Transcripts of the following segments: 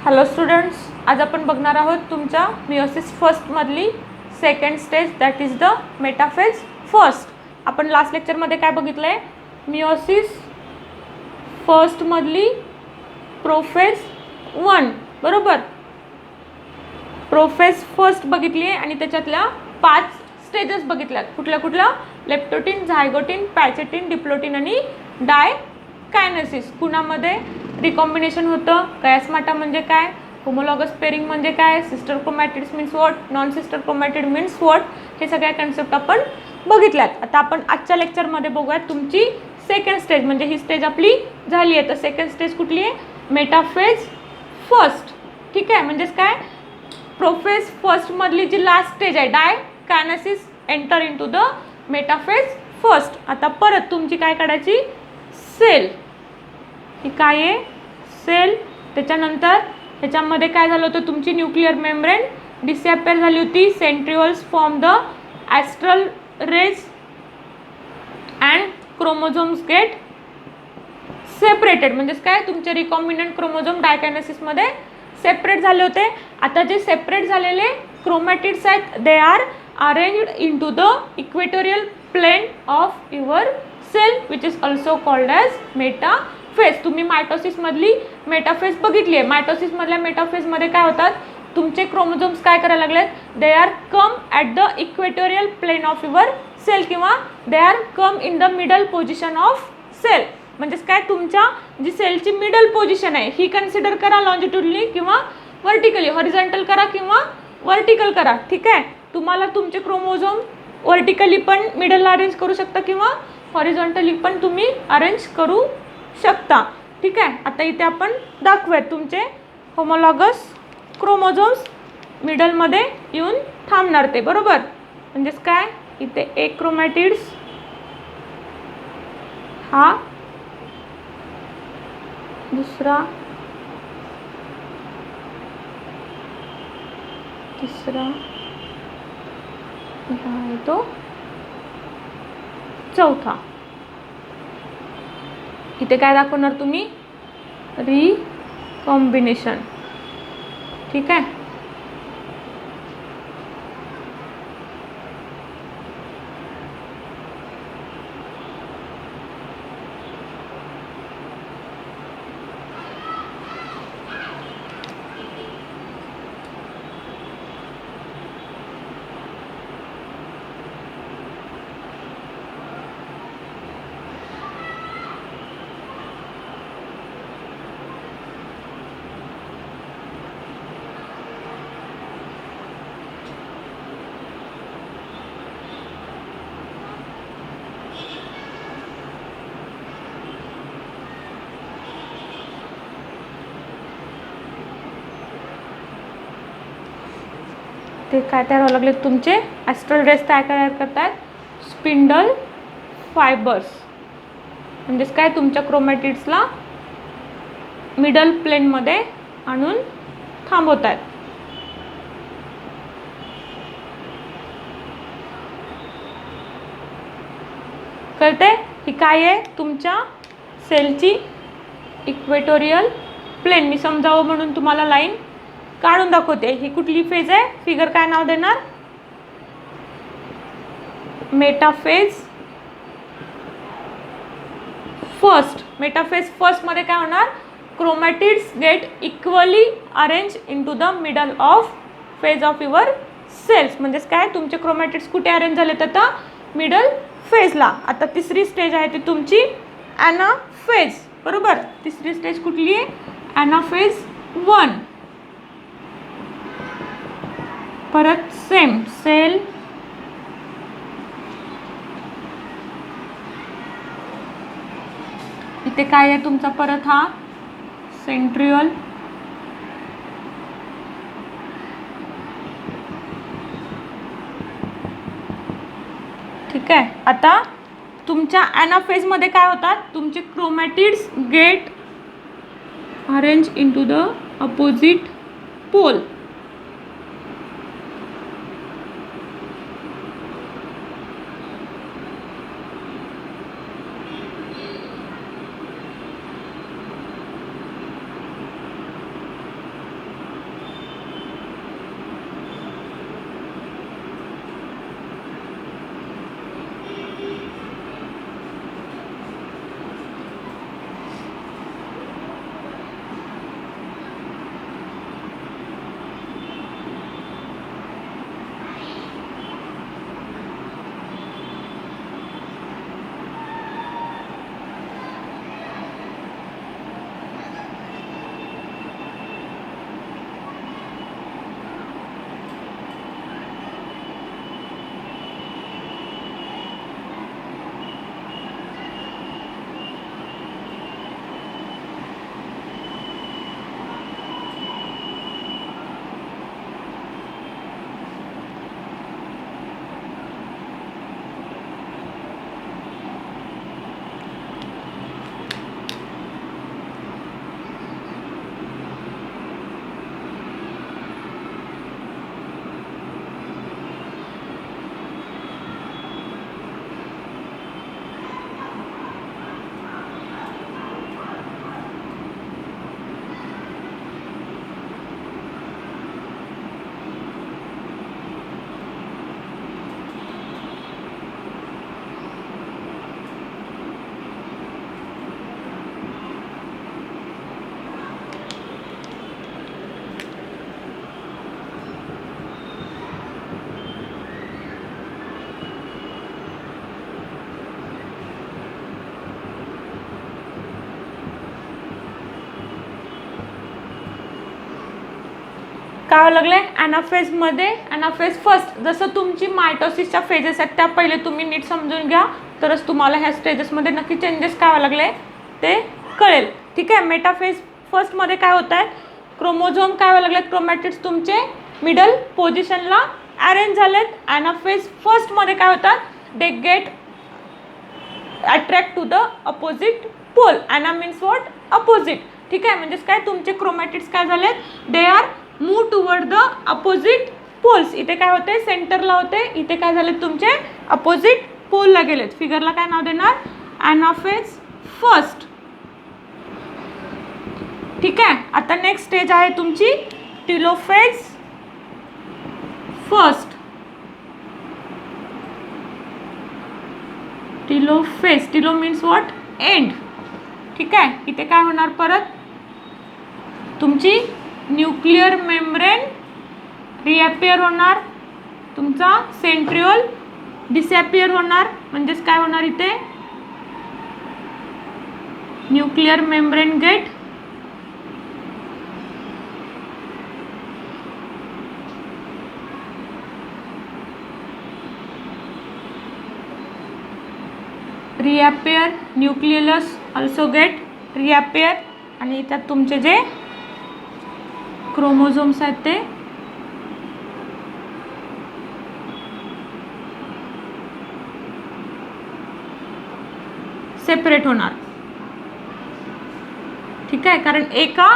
Hello students, आज आपण बघणार आहोत तुमच्या मियोसिस फर्स्टमधली second stage, that is the metaphase first. आपण लास्ट लेक्चरमध्ये काय बघितलं आहे? मियोसिस फर्स्टमधली प्रोफेज 1, बरोबर. प्रोफेज फर्स्ट बघितली आहे आणि त्याच्यातल्या 5 स्टेजेस बघितल्यात. कुठल्या कुठल्या? लेप्टोटीन, झायगोटीन, पॅचेटीन, डिप्लोटीन आणि डायकायनेसिस. कुणामध्ये रिकॉम्बिनेशन होतं? कयास्माटा म्हणजे काय? होमोलॉगस पेरिंग म्हणजे काय? Sister chromatids means what? Non sister chromatid means what? हे सगळ्या कन्सेप्ट आपण बघितल्यात. आता आपण आजच्या लेक्चरमध्ये बघूयात तुमची सेकंड स्टेज, म्हणजे ही स्टेज आपली झाली आहे. तर सेकंड स्टेज कुठली आहे? Metaphase first. ठीक आहे, म्हणजेच काय? प्रोफेज फर्स्टमधली जी लास्ट स्टेज आहे, diakinesis enter into the metaphase first. आता परत तुमची काय काढायची? सेल. ही काय आहे? सेल. त्याच्यानंतर ह्याच्यामध्ये काय झालं होतं? तुमची न्यूक्लिअर मेम्ब्रेन डिसअपेअर झाली होती. Centrioles form the astral rays and chromosomes get separated. म्हणजेच काय? तुमचे रिकॉम्बिनंट क्रोमोझोम डायकायनेसिसमध्ये सेपरेट झाले होते. आता जे सेपरेट झालेले क्रोमॅटिड्स आहेत, they are arranged into the equatorial plane of your cell, which is also called as metaphase. तुम्ही मायटोसिसमधली मेटाफेज बघितली आहे. मायटोसिसमधल्या मेटाफेजमध्ये काय होतात? तुमचे क्रोमोझोम्स काय करायला लागलेत? They are come at the equatorial plane of your cell, किंवा they are come in the middle position of cell. म्हणजेच काय? तुमच्या जी सेलची मिडल पोझिशन आहे ही कन्सिडर करा, लॉन्जिट्युडली किंवा वर्टिकली. हॉरिझॉन्टल करा किंवा वर्टिकल करा. ठीक आहे, तुम्हाला तुमचे क्रोमोझोम वर्टिकली पण मिडलला अरेंज करू शकता किंवा हॉरिझॉन्टली पण तुम्ही अरेंज करू शकता. ठीक आहे, आता इथे आपण दाखवूयात तुमचे होमोलॉगस क्रोमोझोम्स मिडलमध्ये येऊन थांबणार ते, बरोबर. म्हणजेच काय? इथे एक क्रोमॅटिड्स हा, दुसरा, तिसरा, हा आहे तो चौथा. इथे काय दाखवणार तुम्ही? रिकॉम्बिनेशन. ठीक आहे. ते काय तयार व्हायला लागले? तुमचे ॲस्ट्रल रेज काय करतात? Spindle fibres. म्हणजेच काय? तुमच्या क्रोमॅटिड्सला मिडल प्लेनमध्ये आणून थांबवत आहेत. कळते? ही काय आहे? तुमच्या सेलची इक्वेटोरियल प्लेन. मी समजावं म्हणून तुम्हाला लाईन काढून दाखवते. ही कुठली फेज आहे? फिगर काय नाव देणार? Metaphase first. मेटाफेज फर्स्ट मध्ये काय होणार? Chromatids get equally arrange into the middle of phase of your cells. म्हणजेच काय? तुमचे क्रोमॅटिड्स कुठे अरेंज झालेत? आता मिडल फेजला. आता तिसरी स्टेज आहे ती तुमची ॲनाफेज, बरोबर. तिसरी स्टेज कुठली आहे? ॲनाफेज 1. परत सेम सेल, इथे काय आहे तुमचा? परत हा सेंट्रिओल, ठीक आहे. आता तुमच्या ॲनाफेजमध्ये काय होतात? तुमचे chromatids get arrange into the opposite pole. काय व्हायला लागले ॲनाफेजमध्ये ॲनाफेज फर्स्ट. जसं तुमची मायटोसिसच्या फेजेस आहेत त्या पहिले तुम्ही नीट समजून घ्या, तरच तुम्हाला ह्या स्टेजेसमध्ये नक्की चेंजेस काय व्हायला लागले ते कळेल. ठीक आहे. मेटाफेज फर्स्टमध्ये काय होत आहे, क्रोमोझोम काय व्हायला लागलेत, क्रोमॅटिड्स तुमचे मिडल पोझिशनला अरेंज झालेत. ॲनाफेज फर्स्टमध्ये काय होतात, they get attract to the opposite pole. Ana means what, opposite. ठीक आहे. म्हणजेच काय, तुमचे क्रोमॅटिड्स काय झालेत, they are move toward the opposite poles. इथे काय होते, सेंटरला होते, इथे काय झाले तुमचे अपोजिट पोलला गेलेत. फिगरला काय नाव देणार, ॲनाफेज फर्स्ट. ठीक आहे. आता नेक्स्ट स्टेज आहे तुमची telophase first. Telophase, telo means what, end. ठीक आहे. इथे काय होणार, परत तुमची न्यूक्लिअर मेम्ब्रेन रिअपिअर होणार, तुमचा सेंट्रिओल डिसॅपिअर होणार. म्हणजेच काय होणार, इथे nuclear membrane get reappear, nucleus also get reappear. आणि त्यात तुमचे जे क्रोमोझोम्स आहेत ते सेपरेट होणार. ठीक आहे. कारण एका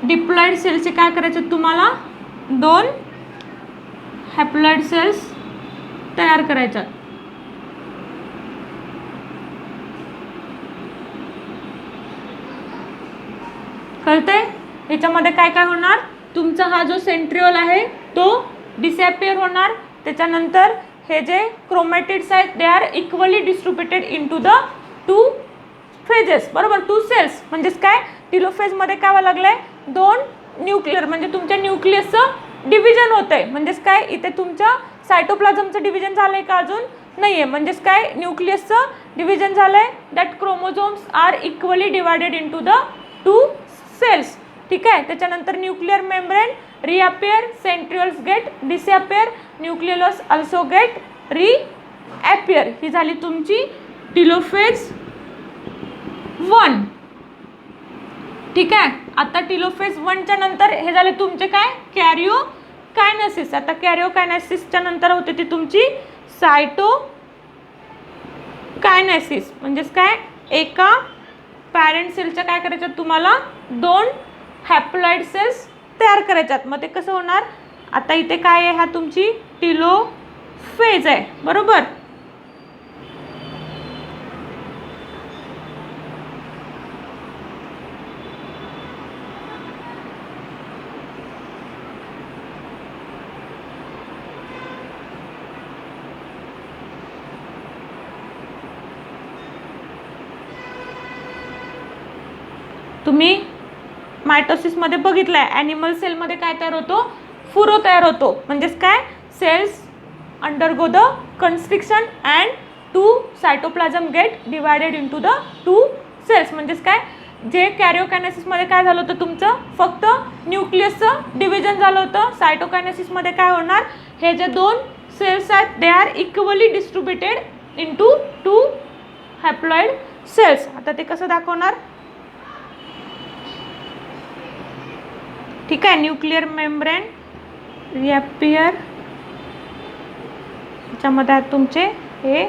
डिप्लॉइड सेलचे काय करायचे तुम्हाला, 2 हॅप्लॉइड सेल्स तयार करायच्यात. कळतंय. ह्याच्यामध्ये काय काय होणार, तुमचा हा जो सेंट्रिओल आहे तो डिसॅपिअर होणार. त्याच्यानंतर हे जे क्रोमॅटिड्स आहेत they are equally distributed into the 2 phases. बरोबर, 2 सेल्स. म्हणजेच काय, टिलोफेजमध्ये काय व्हायला लागलंय, 2 न्यूक्लिअर म्हणजे तुमच्या न्यूक्लियसचं डिव्हिजन होतंय. म्हणजेच काय, इथे तुमच्या सायटोप्लाझमचं डिव्हिजन झालंय का, अजून नाहीये. म्हणजेच काय, न्यूक्लियसचं डिव्हिजन झालंय. That chromosomes are equally divided into the 2 cells. ठीक आहे. त्याच्यानंतर nuclear membrane reappear, centrioles get disappear, nucleus also get reappear. ही झाली तुमची टिलोफेज 1. ठीक आहे. आता टिलोफेज 1च्या नंतर हे झाले तुमचे काय, कॅरिओकायनेसिस. आता कॅरिओकायनेसिसच्या नंतर होते ती तुमची सायटोकायनेसिस. म्हणजेच काय, एका पॅरेंट सेलच्या काय करायच्यात तुम्हाला, 2 हॅप्लॉइड सेल्स तयार करायच्यात. मग ते कसं होणार, आता इथे काय आहे, हा तुमची टिलोफेज आहे. बरोबर. तुम्ही मायटोसिसमध्ये बघितलं आहे, ॲनिमल सेलमध्ये काय तयार होतो, फुरो तयार होतो. म्हणजेच काय, cells undergo the constriction and 2 cytoplasm get divided into the 2 cells. म्हणजेच काय, जे कॅरिओकायनेसिसमध्ये काय झालं होतं, तुमचं फक्त न्यूक्लियसचं डिव्हिजन झालं होतं. सायटोकायनेसिसमध्ये काय होणार, हे जे 2 सेल्स आहेत they are equally distributed into 2 haploid cells. आता ते कसं दाखवणार, ठीक आहे. न्यूक्लिअर मेम्ब्रेन रिअपिअर, त्याच्यामध्ये आहेत तुमचे हे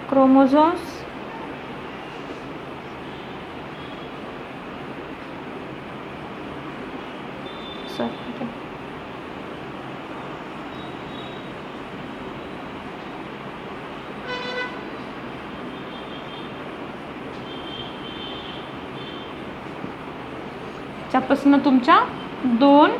क्रोमोझोम्स त्यापासून तुमच्या 2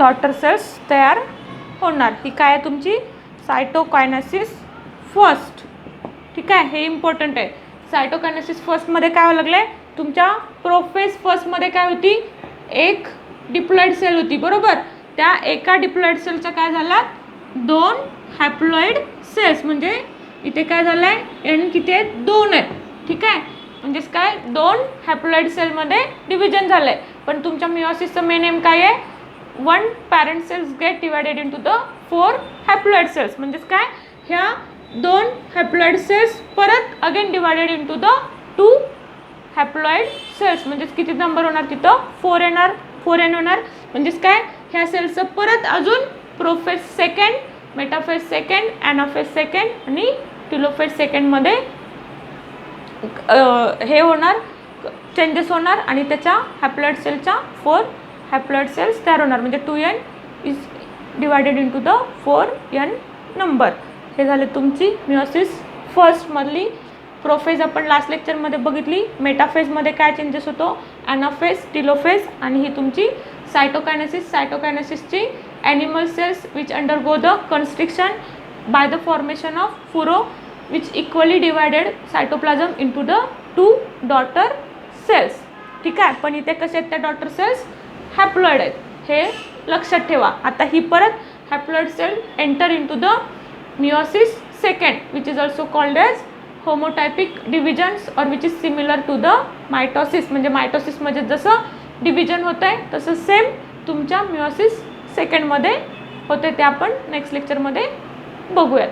डॉटर सेल्स तयार होणार. ही काय आहे तुमची सायटोकायनेसिस फर्स्ट. ठीक आहे, हे इम्पॉर्टंट आहे. सायटोकायनेसिस फर्स्टमध्ये काय व्हायला लागलं आहे, तुमच्या प्रोफेज फर्स्टमध्ये काय होती, एक डिप्लॉइड सेल होती बरोबर. त्या एका डिप्लॉइड सेलच्या काय झाला 2 हॅप्लॉइड सेल्स, म्हणजे इथे काय झालं आहे एन किती आहेत 2 आहेत. ठीक आहे, म्हणजेच काय 2 हॅप्लॉइड सेलमध्ये डिव्हिजन झालं आहे. पण तुमच्या मिओसिसचं मेन एम काय आहे, 1 parent cells get divided into the 4 haploid cells. म्हणजेच काय ह्या 2 हॅप्लॉइड सेल्स परत again divided into the 2 haploid cells. म्हणजेच किती नंबर होणार तिथं 4 येणार, 4n होणार. म्हणजेच काय ह्या सेल्सचं परत अजून prophase second, metaphase second, anaphase second आणि टिलोफेज सेकंडमध्ये हे होणार, चेंजेस होणार आणि त्याच्या हॅप्लॉइड सेलच्या 4 हॅप्लॉइड सेल्स तयार होणार. म्हणजे 2n is divided into the 4n number. हे झाले तुमची मिओसिस फर्स्टमधली प्रोफेज. आपण लास्ट लेक्चरमध्ये बघितली. मेटाफेजमध्ये काय चेंजेस होतो, ॲनाफेज, टिलोफेज आणि ही तुमची सायटोकायनेसिस. सायटोकायनेसिसची animal cells which undergo the constriction by the formation of furrow which equally divided cytoplasm into the 2 daughter cells. ठीक आहे, पण इथे कसे आहेत त्या डॉटर सेल्स हॅप्लॉइड आहेत, हे लक्षात ठेवा. आता ही परत haploid cell enter into the meiosis second which is also called as homotypic divisions or which is similar to the mitosis. म्हणजे मायटोसिसमध्ये जसं डिव्हिजन होतं आहे तसं सेम तुमच्या मिओसिस सेकंडमध्ये होते. ते आपण नेक्स्ट लेक्चरमध्ये बघूयात.